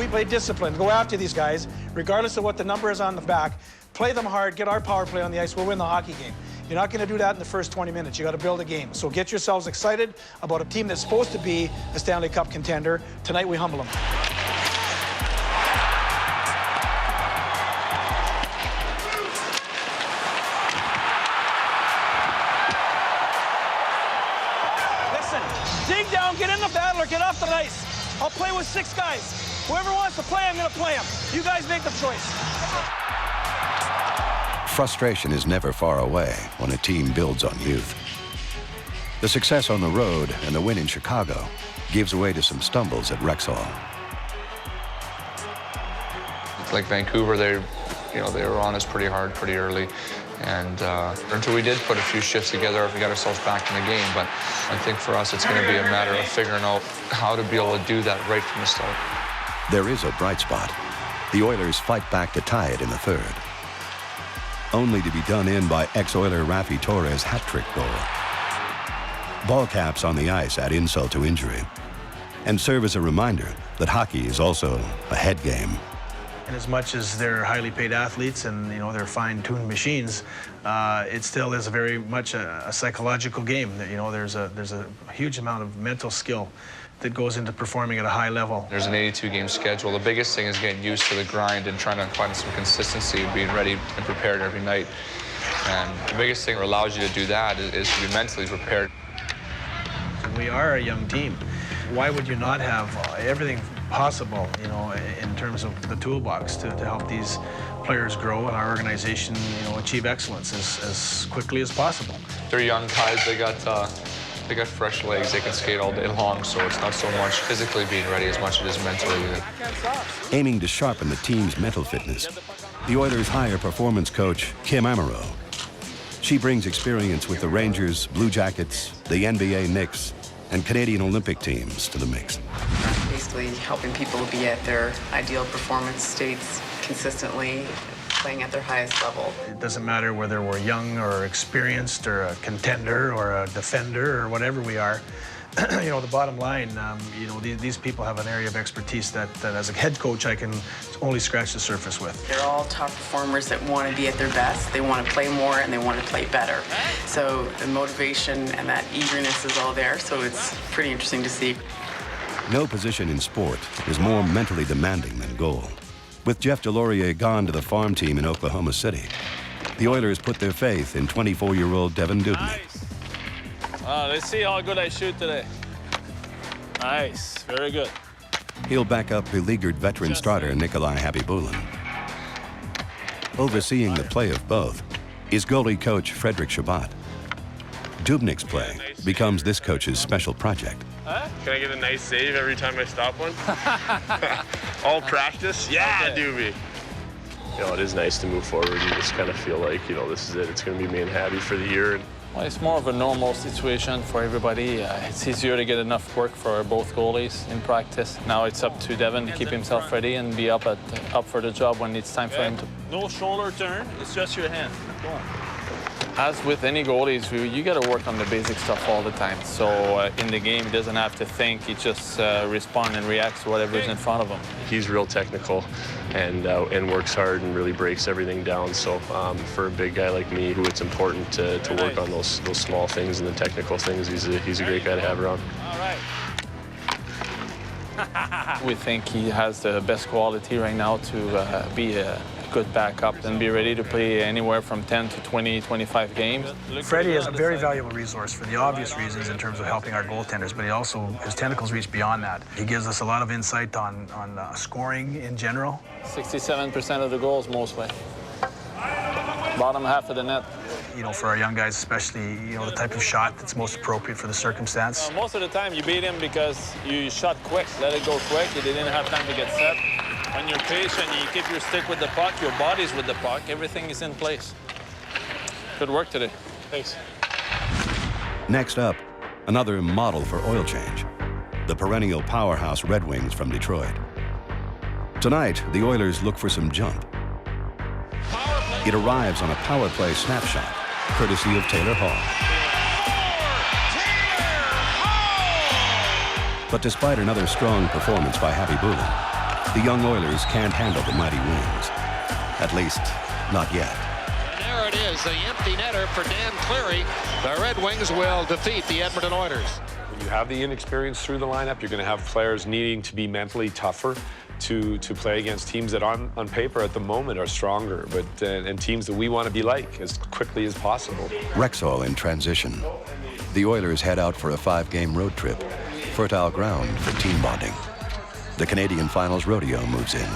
We play discipline. Go after these guys, regardless of what the number is on the back. Play them hard, get our power play on the ice, we'll win the hockey game. You're not going to do that in the first 20 minutes. You got to build a game. So get yourselves excited about a team that's supposed to be a Stanley Cup contender. Tonight we humble them. Listen, dig down, get in the battle or get off the ice. I'll play with 6 guys. Whoever wants to play, I'm going to play them. You guys make the choice. Frustration is never far away when a team builds on youth. The success on the road and the win in Chicago gives way to some stumbles at Rexall. Like Vancouver, they were on us pretty hard, pretty early, and until we did put a few shifts together, we got ourselves back in the game. But I think for us, it's going to be a matter of figuring out how to be able to do that right from the start. There is a bright spot. The Oilers fight back to tie it in the third, only to be done in by ex-Oiler Raffi Torres' hat-trick goal. Ball caps on the ice add insult to injury and serve as a reminder that hockey is also a head game. And as much as they're highly paid athletes and they're fine-tuned machines, it still is very much a psychological game. There's a huge amount of mental skill that goes into performing at a high level. There's an 82-game schedule. The biggest thing is getting used to the grind and trying to find some consistency and being ready and prepared every night. And the biggest thing that allows you to do that is to be mentally prepared. We are a young team. Why would you not have everything possible, in terms of the toolbox to help these players grow and our organization, achieve excellence as quickly as possible? They're young guys. They got fresh legs. They can skate all day long, so it's not so much physically being ready as much as it is mentally. Aiming to sharpen the team's mental fitness, the Oilers hire performance coach Kim Amaro. She brings experience with the Rangers, Blue Jackets, the NBA Knicks, and Canadian Olympic teams to the mix. Basically helping people be at their ideal performance states consistently, playing at their highest level. It doesn't matter whether we're young or experienced or a contender or a defender or whatever we are. The bottom line, these people have an area of expertise that as a head coach I can only scratch the surface with. They're all top performers that want to be at their best. They want to play more and they want to play better. So the motivation and that eagerness is all there, so it's pretty interesting to see. No position in sport is more mentally demanding than goal. With Jeff Delorier gone to the farm team in Oklahoma City, the Oilers put their faith in 24-year-old Devin Dubnyk. Nice. Let's see how good I shoot today. Nice, very good. He'll back up beleaguered veteran starter Nikolai Habibulin. Overseeing the play of both is goalie coach Frederick Shabbat. Dubnyk's play becomes this coach's special project. Can I get a nice save every time I stop one? All practice? Yeah, okay. Doobie. It is nice to move forward and just kind of feel like, this is it. It's going to be me and Habby for the year. Well, it's more of a normal situation for everybody. It's easier to get enough work for both goalies in practice. Now it's up to Devin to keep himself ready and be up for the job when it's time for him to. No shoulder turn, it's just your hand. Go on. As with any goalies, you got to work on the basic stuff all the time. So in the game, he doesn't have to think. He just responds and reacts to whatever's in front of him. He's real technical and works hard and really breaks everything down. So for a big guy like me, who it's important to work on those small things and the technical things, he's a great guy to have around. All right. We think he has the best quality right now to be a good backup and be ready to play anywhere from 10 to 20, 25 games. Freddie is a very valuable resource for the obvious reasons in terms of helping our goaltenders, but his tentacles reach beyond that. He gives us a lot of insight on scoring in general. 67% of the goals mostly. Bottom half of the net. For our young guys especially, the type of shot that's most appropriate for the circumstance. Most of the time you beat him because you shot quick, let it go quick. You didn't have time to get set. When you're patient, you keep your stick with the puck, your body's with the puck, everything is in place. Good work today. Thanks. Next up, another model for oil change, the perennial powerhouse Red Wings from Detroit. Tonight, the Oilers look for some jump. It arrives on a power play snapshot, courtesy of Taylor Hall. But despite another strong performance by Habibulin, The young Oilers can't handle the mighty Wings. At least, not yet. There it is, the empty netter for Dan Cleary. The Red Wings will defeat the Edmonton Oilers. When you have the inexperience through the lineup, you're going to have players needing to be mentally tougher to play against teams that on paper at the moment are stronger, but and teams that we want to be like as quickly as possible. Rexall in transition. The Oilers head out for a 5-game road trip. Fertile ground for team bonding. The Canadian Finals rodeo moves in.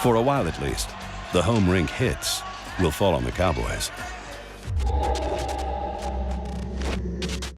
For a while at least, the home rink hits will fall on the Cowboys.